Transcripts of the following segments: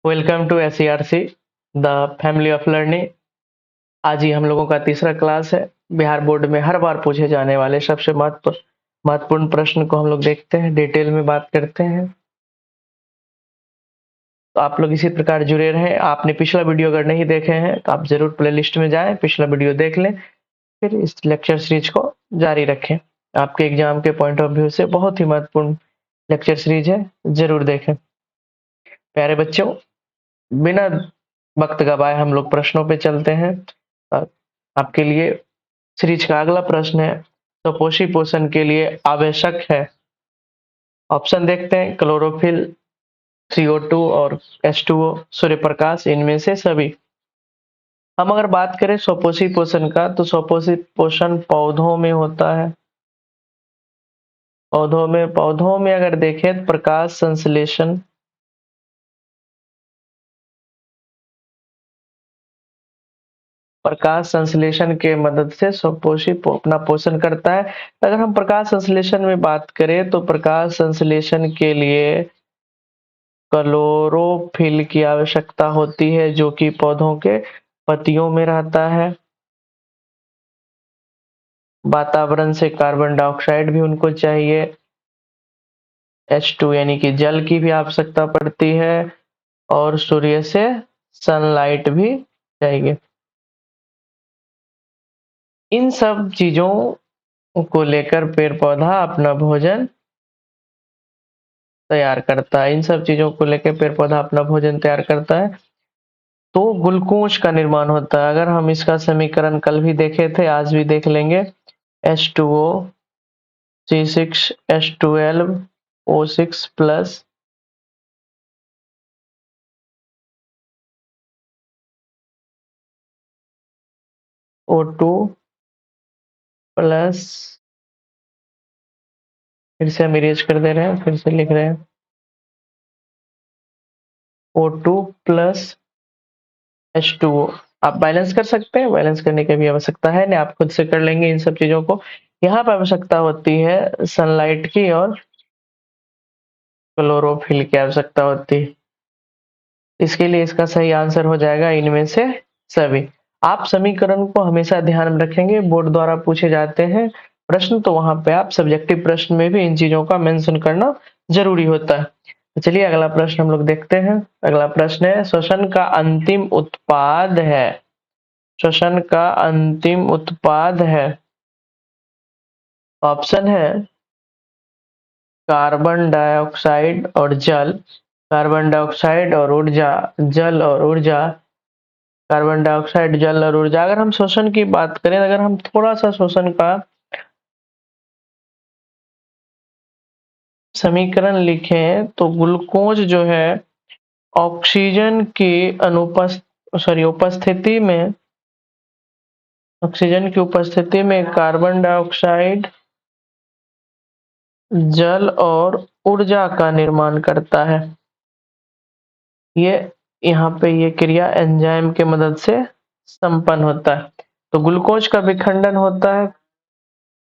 Welcome to SERC the family of learning. आज ही हम लोगों का तीसरा क्लास है। बिहार बोर्ड में हर बार पूछे जाने वाले सबसे महत्वपूर्ण प्रश्न को हम लोग देखते हैं, डिटेल में बात करते हैं। तो आप लोग इसी प्रकार जुड़े रहें। आपने पिछला वीडियो अगर नहीं देखे हैं तो आप जरूर प्लेलिस्ट में जाएं, पिछला वीडियो देख लें, फिर इस लेक्चर सीरीज को जारी रखें। आपके एग्जाम के पॉइंट ऑफ व्यू से बहुत ही महत्वपूर्ण लेक्चर सीरीज है, जरूर देखें। प्यारे बच्चों, बिना वक्त गवाए हम लोग प्रश्नों पे चलते हैं। अ, आपके लिए सीरीज का अगला प्रश्न है, सुपोषी पोषण के लिए आवश्यक है। ऑप्शन देखते हैं, क्लोरोफिल, CO2 और H2O, सूर्य प्रकाश, इनमें से सभी। हम अगर बात करें सुपोषी पोषण का, तो सुपोषी पोषण पौधों में होता है। पौधों में अगर देखें तो प्रकाश संश्लेषण के मदद से सुपोषी अपना पोषण करता है। अगर हम प्रकाश संश्लेषण में बात करें तो प्रकाश संश्लेषण के लिए क्लोरोफिल की आवश्यकता होती है, जो कि पौधों के पत्तियों में रहता है। वातावरण से कार्बन डाइऑक्साइड भी उनको चाहिए। H2 यानी कि जल की भी आवश्यकता पड़ती है, और सूर्य से सनलाइट भी चाहिए। इन सब चीजों को लेकर पेड़ पौधा अपना भोजन तैयार करता है। इन सब चीजों को लेकर पेड़ पौधा अपना भोजन तैयार करता है, तो ग्लूकोज का निर्माण होता है। अगर हम इसका समीकरण कल भी देखे थे, आज भी देख लेंगे। H2O, C6H12, O6 plus O2 plus, फिर से हम इरेज कर दे रहे हैं, फिर से लिख रहे हैं, O2 प्लस H2O। आप बैलेंस कर सकते हैं, बैलेंस करने की भी आवश्यकता है नहीं, आप खुद से कर लेंगे इन सब चीजों को। यहाँ पर आवश्यकता होती है सनलाइट की और क्लोरोफिल की आवश्यकता होती है। इसके लिए इसका सही आंसर हो जाएगा इनमें से सभी। आप समीकरण को हमेशा ध्यान में रखेंगे, बोर्ड द्वारा पूछे जाते हैं प्रश्न, तो वहां पे आप सब्जेक्टिव प्रश्न में भी इन चीजों का मेंशन करना जरूरी होता है। तो चलिए अगला प्रश्न हम लोग देखते हैं। अगला प्रश्न है, श्वसन का अंतिम उत्पाद है। श्वसन का अंतिम उत्पाद है। ऑप्शन है कार्बन डाइऑक्साइड और जल, कार्बन डाइऑक्साइड और ऊर्जा, जल और ऊर्जा, कार्बन डाइऑक्साइड, जल और ऊर्जा। अगर हम श्वसन की बात करें, अगर हम थोड़ा सा श्वसन का समीकरण लिखें, तो ग्लूकोज जो है ऑक्सीजन की उपस्थिति में, ऑक्सीजन की उपस्थिति में कार्बन डाइऑक्साइड, जल और ऊर्जा का निर्माण करता है। ये यहाँ पे ये क्रिया एंजाइम के मदद से संपन्न होता है। तो ग्लूकोज का विखंडन होता है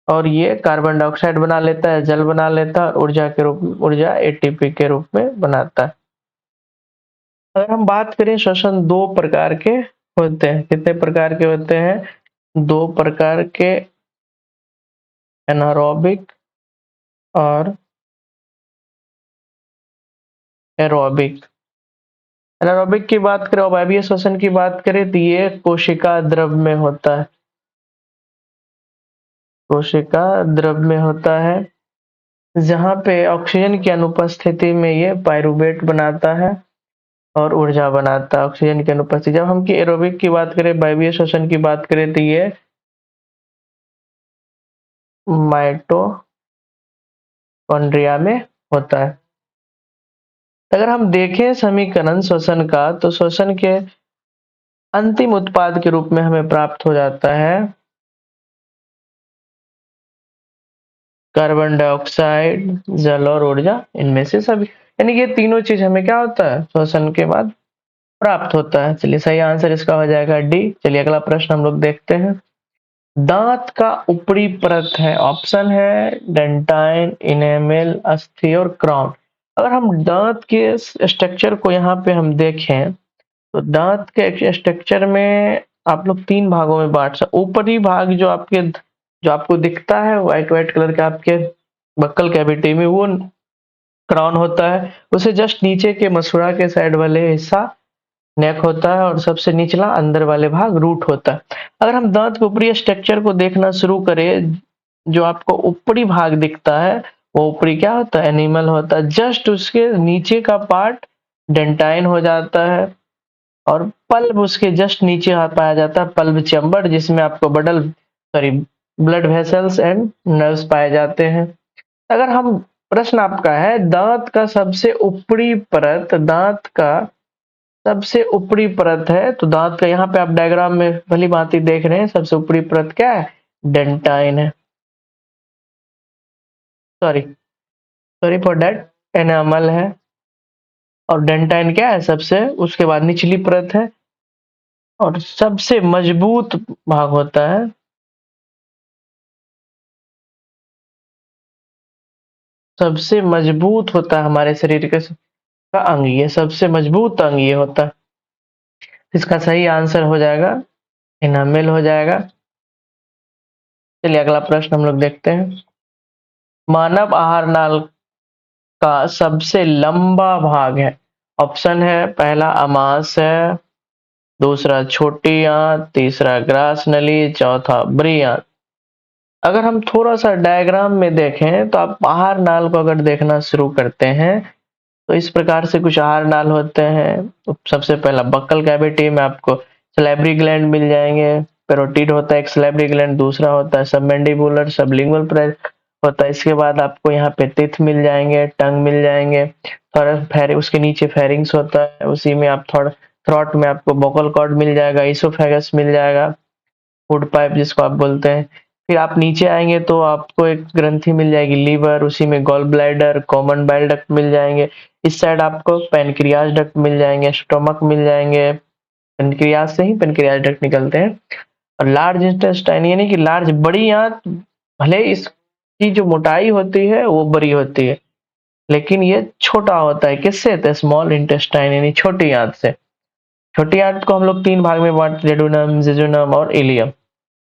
और ये कार्बन डाइऑक्साइड बना लेता है, जल बना लेता है, ऊर्जा ATP के रूप में बनाता है। अगर हम बात करें, श्वसन दो प्रकार के होते हैं। कितने प्रकार के होते हैं? दो प्रकार के, एनारोबिक और एरोबिक। एनारोबिक की बात करें, अवायवीय श्वसन की बात करें, तो ये कोशिका द्रव में होता है। कोशिका द्रव में होता है, जहां पे ऑक्सीजन की अनुपस्थिति में ये पायरुवेट बनाता है और ऊर्जा बनाता है। ऑक्सीजन की अनुपस्थिति। जब हम की एरोबिक की बात करें, वायवीय श्वसन की बात करें, तो ये माइटोकॉन्ड्रिया में होता है। अगर हम देखें समीकरण श्वसन का, तो श्वसन के अंतिम उत्पाद के रूप में हमें प्राप्त हो जाता है कार्बन डाइऑक्साइड, जल और ऊर्जा, इनमें से सभी। यानी ये तीनों चीज हमें क्या होता है, श्वसन के बाद प्राप्त होता है। चलिए सही आंसर इसका हो जाएगा डी। चलिए अगला प्रश्न हम लोग देखते हैं। दांत का ऊपरी परत है। ऑप्शन है डेंटाइन, इनेमल, अस्थि और क्राउन। अगर हम दांत के स्ट्रक्चर को यहाँ पे हम देखें तो दांत के स्ट्रक्चर में आप लोग 3 भागों में बांट सकते। ऊपरी भाग जो आपको दिखता है व्हाइट व्हाइट कलर का आपके बक्कल कैविटी में, वो क्राउन होता है। उसे जस्ट नीचे के मसूड़ा के साइड वाले हिस्सा नेक होता है और सबसे निचला अंदर वाले भाग रूट होता है। अगर हम दांत के ऊपरी स्ट्रक्चर को देखना शुरू करें, जो आपको ऊपरी भाग दिखता है वो ऊपरी क्या होता है, एनिमल होता है। जस्ट उसके नीचे का पार्ट डेंटाइन हो जाता है और पल्ब उसके जस्ट नीचे पाया जाता है, पल्ब चैम्बर, जिसमें आपको ब्लड वेसल्स एंड नर्व्स पाए जाते हैं। अगर हम प्रश्न आपका है दांत का सबसे ऊपरी परत, दांत का सबसे ऊपरी परत है, तो दांत का यहाँ पे आप डायग्राम में भली भांति देख रहे हैं, सबसे ऊपरी परत क्या है, डेंटाइन है। Sorry sorry for that, enamel है। और डेंटाइन क्या है, सबसे उसके बाद निचली परत है और सबसे मजबूत भाग होता है, सबसे मजबूत होता है हमारे शरीर का अंग, ये सबसे मजबूत अंग ये होता है। इसका सही आंसर हो जाएगा एनामेल हो जाएगा। चलिए अगला प्रश्न हम लोग देखते हैं। मानव आहार नाल का सबसे लंबा भाग है। ऑप्शन है, पहला अमाशय, दूसरा छोटी आंत, तीसरा ग्रास नली, चौथा बड़ी आंत। अगर हम थोड़ा सा डायग्राम में देखें तो आप आहार नाल को अगर देखना शुरू करते हैं तो इस प्रकार से कुछ आहार नाल होते हैं। तो सबसे पहला बक्कल कैविटी में आपको सैलिवरी ग्लैंड मिल जाएंगे, पैरोटिड होता है एक सैलिवरी ग्लैंड, दूसरा होता है सबमैंडिबुलर सबलिंगुअल होता है। इसके बाद आपको यहाँ पे टिथ मिल जाएंगे, टंग मिल जाएंगे, थोड़ा उसके नीचे फेरिंग्स होता है, उसी में आप थोड़ा थ्रॉट में आपको वोकल कॉर्ड मिल जाएगा, इसोफेगस मिल जाएगा, फूड पाइप जिसको आप बोलते हैं। फिर आप नीचे आएंगे तो आपको एक ग्रंथि मिल जाएगी लीवर, उसी में gall bladder, common bile duct मिल जाएंगे। इस साइड आपको पेनक्रियाज डक्ट मिल जाएंगे, स्टोमक मिल जाएंगे, पेनक्रियाज से ही पेनक्रियाज डक्ट निकलते हैं। और लार्ज इंटेस्टाइन यानी कि लार्ज बड़ी आंत, भले इसकी जो मोटाई होती है वो बड़ी होती है लेकिन ये छोटा होता है, किससे, तो स्मॉल इंटेस्टाइन यानी छोटी आंत से। छोटी आंत को हम लोग 3 भाग में बांटते हैं, जेडुनम, जेजुनम और इलियम।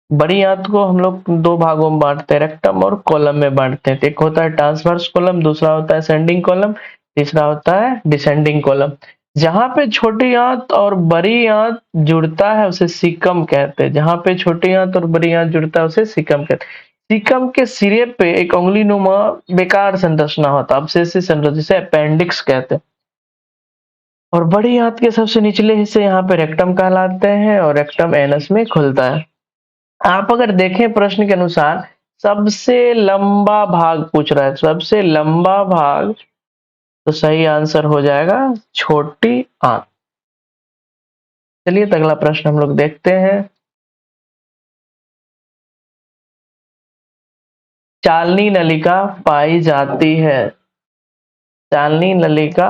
बड़ी आंत को हम लोग 2 भागों में बांटते हैं, रेक्टम और कोलम में बांटते हैं। एक होता है ट्रांसवर्स कोलम, दूसरा होता है असेंडिंग कोलम, तीसरा होता है डिसेंडिंग कोलम। जहां पे छोटी आंत और बड़ी आंत जुड़ता है उसे सीकम कहते हैं, जहां पे छोटी आंत और बड़ी आंत जुड़ता है उसे सीकम कहते हैं। सीकम के सिरे पे एक उंगली नुमा बेकार संरचना होता है, अब्सेसिव संरचना, जिसे अपेंडिक्स कहते हैं। और बड़ी आंत के सबसे निचले हिस्से यहाँ पे रेक्टम कहलाते हैं और रेक्टम एनस में खुलता है। आप अगर देखें प्रश्न के अनुसार सबसे लंबा भाग पूछ रहा है, सबसे लंबा भाग, तो सही आंसर हो जाएगा छोटी आंत। चलिए तो अगला प्रश्न हम लोग देखते हैं। चालनी नलिका पाई जाती है, चालनी नलिका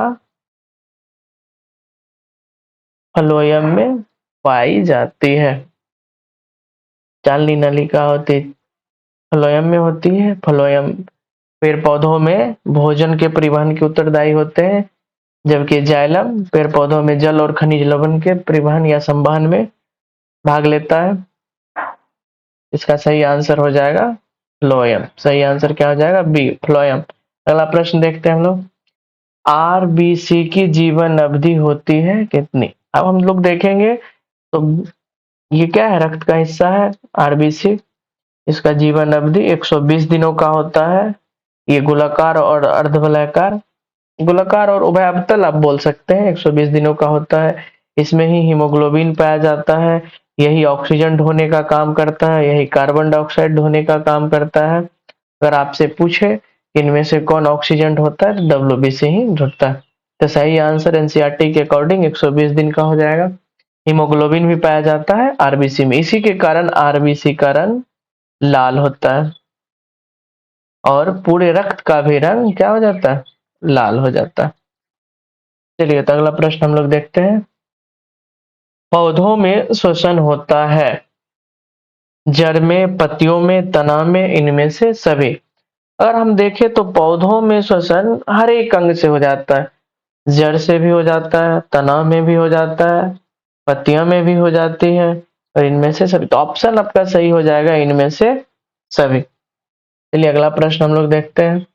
फ्लोएम में पाई जाती है। चालनी नलिका होती फ्लोएम में होती है। फ्लोएम पेड़ पौधों में भोजन के परिवहन के उत्तरदायी होते हैं, जबकि जाइलम पेड़ पौधों में जल और खनिज लवण के परिवहन या संवहन में भाग लेता है। इसका सही आंसर हो जाएगा फ्लोएम। सही आंसर क्या हो जाएगा, बी, फ्लोएम। अगला प्रश्न देखते हैं हम लोग। आरबीसी की जीवन अवधि होती है कितनी। अब हम लोग देखेंगे तो ये क्या है, रक्त का हिस्सा है आरबीसी। इसका जीवन अवधि 120 दिनों का होता है। ये गोलाकार और अर्धवलयाकार, गोलाकार और उभयअवतल आप बोल सकते हैं, 120 दिनों का होता है। इसमें ही हीमोग्लोबिन पाया जाता है, यही ऑक्सीजन ढोने का काम करता है, यही कार्बन डाइऑक्साइड ढोने का काम करता है। अगर आपसे पूछे इनमें से कौन ऑक्सीजन ढोता है, तो डब्ल्यूबीसी ही ढोता है। तो सही आंसर एनसीईआरटी के अकॉर्डिंग 120 दिन का हो जाएगा। हीमोग्लोबिन भी पाया जाता है आरबीसी में, इसी के कारण आरबीसी का रंग लाल होता है और पूरे रक्त का भी रंग क्या हो जाता है, लाल हो जाता है। चलिए तो अगला प्रश्न हम लोग देखते हैं। पौधों में श्वसन होता है, जड़ में, पत्तियों में, तना में, इनमें से सभी। अगर हम देखें तो पौधों में श्वसन हर एक अंग से हो जाता है, जड़ से भी हो जाता है, तना में भी हो जाता है, पत्तियों में भी हो जाती है, और इनमें से सभी। तो ऑप्शन आपका सही हो जाएगा इनमें से सभी। चलिए अगला प्रश्न हम लोग देखते हैं।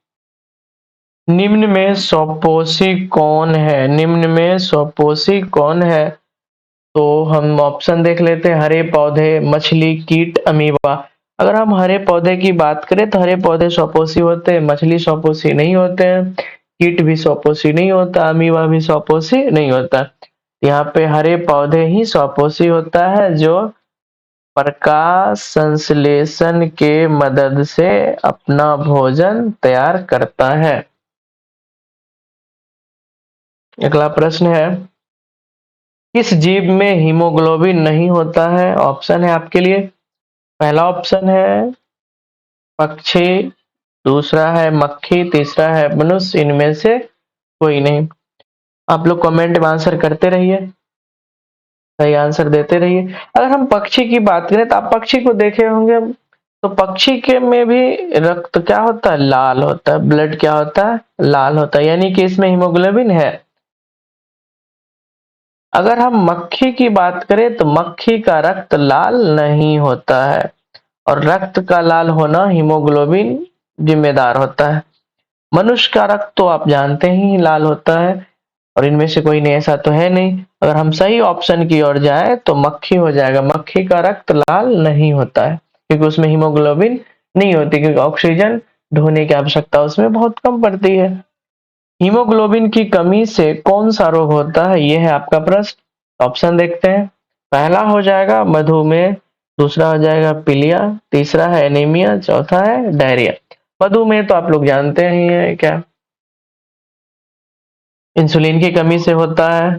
निम्न में स्वपोषी कौन है? निम्न में स्वपोषी कौन है? तो हम ऑप्शन देख लेते हैं। हरे पौधे, मछली, कीट, अमीबा। अगर हम हरे पौधे की बात करें तो हरे पौधे स्वपोषी होते हैं, मछली स्वपोषी नहीं होते हैं, कीट भी स्वपोषी नहीं होता, अमीबा भी स्वपोषी नहीं होता। यहाँ पे हरे पौधे ही स्वपोषी होता है, जो प्रकाश संश्लेषण के मदद से अपना भोजन तैयार करता है। अगला प्रश्न है, किस जीव में हीमोग्लोबिन नहीं होता है? ऑप्शन है आपके लिए। पहला ऑप्शन है पक्षी, दूसरा है मक्खी, तीसरा है मनुष्य। इनमें से कोई नहीं। आप लोग कमेंट में आंसर करते रहिए, सही आंसर देते रहिए। अगर हम पक्षी की बात करें तो आप पक्षी को देखे होंगे, तो पक्षी के में भी रक्त क्या होता है? लाल होता है। ब्लड क्या होता है? लाल होता है, यानी कि इसमें हीमोग्लोबिन है। अगर हम मक्खी की बात करें तो मक्खी का रक्त लाल नहीं होता है, और रक्त का लाल होना हीमोग्लोबिन जिम्मेदार होता है। मनुष्य का रक्त तो आप जानते ही लाल होता है, और इनमें से कोई नहीं, ऐसा तो है नहीं। अगर हम सही ऑप्शन की ओर जाए तो मक्खी हो जाएगा। मक्खी का रक्त लाल नहीं होता है, क्योंकि उसमें हीमोग्लोबिन नहीं होती, क्योंकि ऑक्सीजन ढोने की आवश्यकता उसमें बहुत कम पड़ती है। हीमोग्लोबिन की कमी से कौन सा रोग होता है? यह है आपका प्रश्न। ऑप्शन देखते हैं। पहला हो जाएगा मधुमेह, दूसरा हो जाएगा पीलिया, तीसरा है एनीमिया, चौथा है डायरिया। मधुमेह तो आप लोग जानते ही हैं, क्या इंसुलिन की कमी से होता है।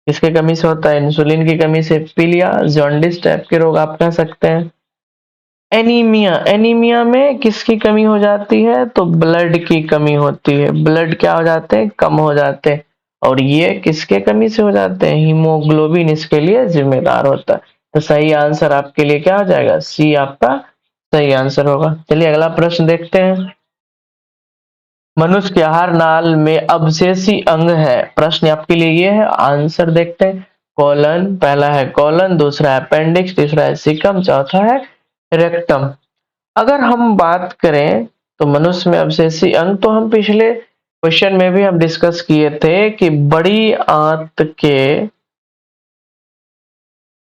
किसकी कमी से होता है? इंसुलिन की कमी से। पीलिया जॉन्डिस टाइप के रोग आप कह सकते हैं। एनीमिया, एनीमिया में किसकी कमी हो जाती है? तो ब्लड की कमी होती है। ब्लड क्या हो जाते हैं? कम हो जाते हैं, और ये किसके कमी से हो जाते हैं? हीमोग्लोबिन इसके लिए जिम्मेदार होता है। तो सही आंसर आपके लिए क्या हो जाएगा? सी आपका सही आंसर होगा। चलिए अगला प्रश्न देखते हैं। मनुष्य के आहार नाल में अवशेषी अंग है? प्रश्न आपके लिए ये है, आंसर देखते हैं। कोलन, पहला है कोलन, दूसरा है अपेंडिक्स, तीसरा है सीकम, चौथा है रेक्टम। अगर हम बात करें तो मनुष्य में अवशेषी अंग, तो हम पिछले क्वेश्चन में भी हम डिस्कस किए थे कि बड़ी आंत के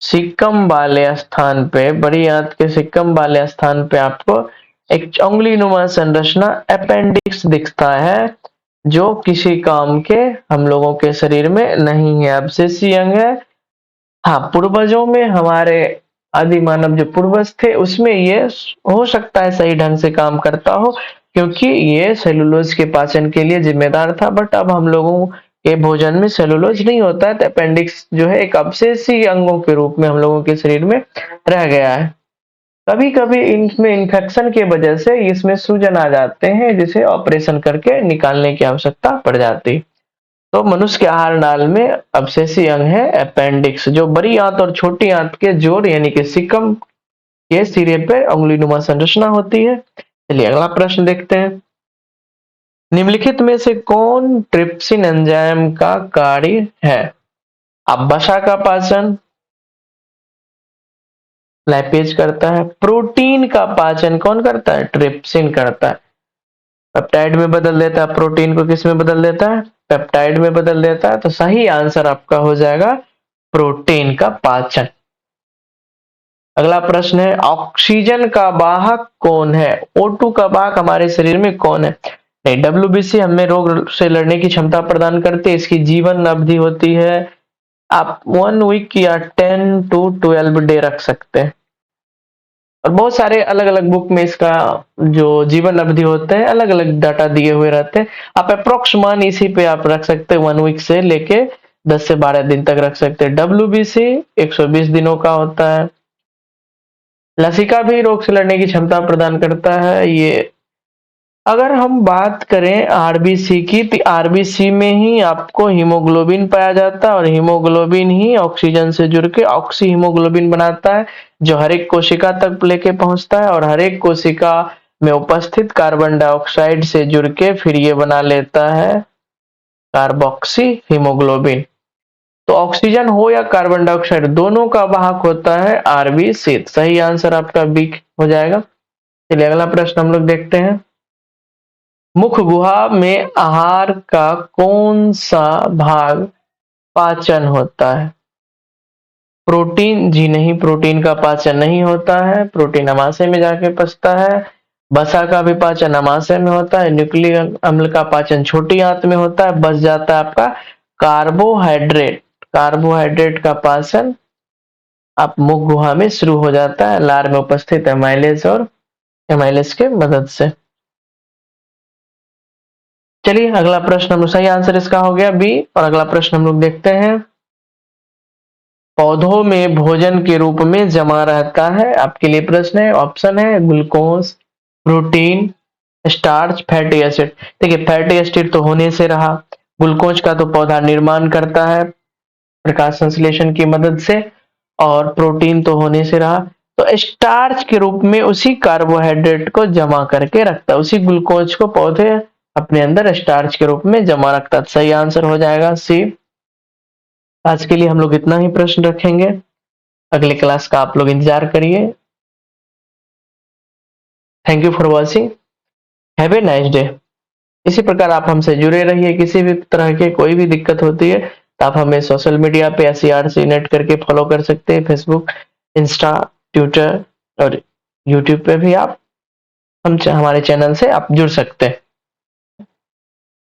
सिक्कम वाले स्थान पे, बड़ी आंत के सिक्कम वाले स्थान पे आपको एक उंगली नुमा संरचना अपेंडिक्स दिखता है, जो किसी काम के हम लोगों के शरीर में नहीं है, अवशेषी अंग है। हाँ, पूर्वजों में हमारे आदि मानव जो पूर्वज थे उसमें ये हो सकता है सही ढंग से काम करता हो, क्योंकि ये सेलुलोज के पाचन के लिए जिम्मेदार था। बट अब हम लोगों के भोजन में सेलुलोज नहीं होता है, तो अपेंडिक्स जो है एक अवशेषी अंगों के रूप में हम लोगों के शरीर में रह गया है। कभी कभी इनमें इन्फेक्शन की वजह से इसमें सूजन आ जाते हैं, जिसे ऑपरेशन करके निकालने की आवश्यकता पड़ जाती। तो मनुष्य के आहार नाल में अवशेषी अंग है अपेंडिक्स, जो बड़ी आंत और छोटी आंत के जोड़ यानी कि सिकम के सिरे पे उंगलीनुमा संरचना होती है। चलिए अगला प्रश्न देखते हैं। निम्नलिखित में से कौन ट्रिप्सिन एंजाइम का कार्य है? अब वसा का पाचन लैपेज करता है। प्रोटीन का पाचन कौन करता है? ट्रिप्सिन करता है। पेप्टाइड में बदल देता है, प्रोटीन को किस में बदल देता है? पेप्टाइड में बदल देता है। तो सही आंसर आपका हो जाएगा प्रोटीन का पाचन। अगला प्रश्न है, ऑक्सीजन का वाहक कौन है? O2 का वाहक हमारे शरीर में कौन है? नहीं, WBC हमें रोग से लड़ने की क्षमता प्रदान करते हैं। इसकी जीवन अवधि होती है, आप 1 वीक या 10 to 12 डे रख सकते हैं, और बहुत सारे अलग अलग बुक में इसका जो जीवन अवधि होते हैं अलग अलग डाटा दिए हुए रहते हैं। आप अप्रोक्स मान इसी पे आप रख सकते हैं, 1 वीक से लेके 10 से 12 दिन तक रख सकते हैं। WBC 120 दिनों का होता है। लसिका भी रोग से लड़ने की क्षमता प्रदान करता है। ये अगर हम बात करें आरबीसी की, तो आरबीसी में ही आपको हीमोग्लोबिन पाया जाता है, और हीमोग्लोबिन ही ऑक्सीजन से जुड़ के ऑक्सी हीमोग्लोबिन बनाता है, जो हर एक कोशिका तक लेके पहुंचता है, और हर एक कोशिका में उपस्थित कार्बन डाइऑक्साइड से जुड़ के फिर ये बना लेता है कार्बोक्सी हीमोग्लोबिन। तो ऑक्सीजन हो या कार्बन डाइऑक्साइड दोनों का वाहक होता है आरबीसी। सही आंसर आपका बी हो जाएगा। चलिए अगला प्रश्न हम लोग देखते हैं। मुख गुहा में आहार का कौन सा भाग पाचन होता है? प्रोटीन? जी नहीं, प्रोटीन का पाचन नहीं होता है, प्रोटीन अमाशय में जाके पचता है। वसा का भी पाचन अमाशय में होता है। न्यूक्लिक अम्ल का पाचन छोटी आंत में होता है। बच जाता है आपका कार्बोहाइड्रेट। कार्बोहाइड्रेट का पाचन आप मुख गुहा में शुरू हो जाता है लार में उपस्थित एमाइलेज और एमाइलेज के मदद से। चलिए अगला प्रश्न हम, सही आंसर इसका हो गया बी। और अगला प्रश्न हम लोग देखते हैं। पौधों में भोजन के रूप में जमा रहता है, आपके लिए प्रश्न है, ऑप्शन है glucose, protein, starch, fatty acid. देखिए फैटी एसिड तो होने से रहा, ग्लूकोज का तो पौधा निर्माण करता है प्रकाश संश्लेषण की मदद से, और प्रोटीन तो होने से रहा। तो स्टार्च के रूप में उसी कार्बोहाइड्रेट को जमा करके रखता है, उसी ग्लूकोज को पौधे अपने अंदर स्टार्च के रूप में जमा रखता है। सही आंसर हो जाएगा सी। आज के लिए हम लोग इतना ही प्रश्न रखेंगे, अगले क्लास का आप लोग इंतजार करिए। Thank you for watching, have a nice day. इसी प्रकार आप हमसे जुड़े रहिए, किसी भी तरह के कोई भी दिक्कत होती है तो आप हमें सोशल मीडिया पे SCRC नेट करके फॉलो कर सकते हैं, फेसबुक, इंस्टा, ट्विटर और यूट्यूब पे भी आप हमारे चैनल से आप जुड़ सकते हैं।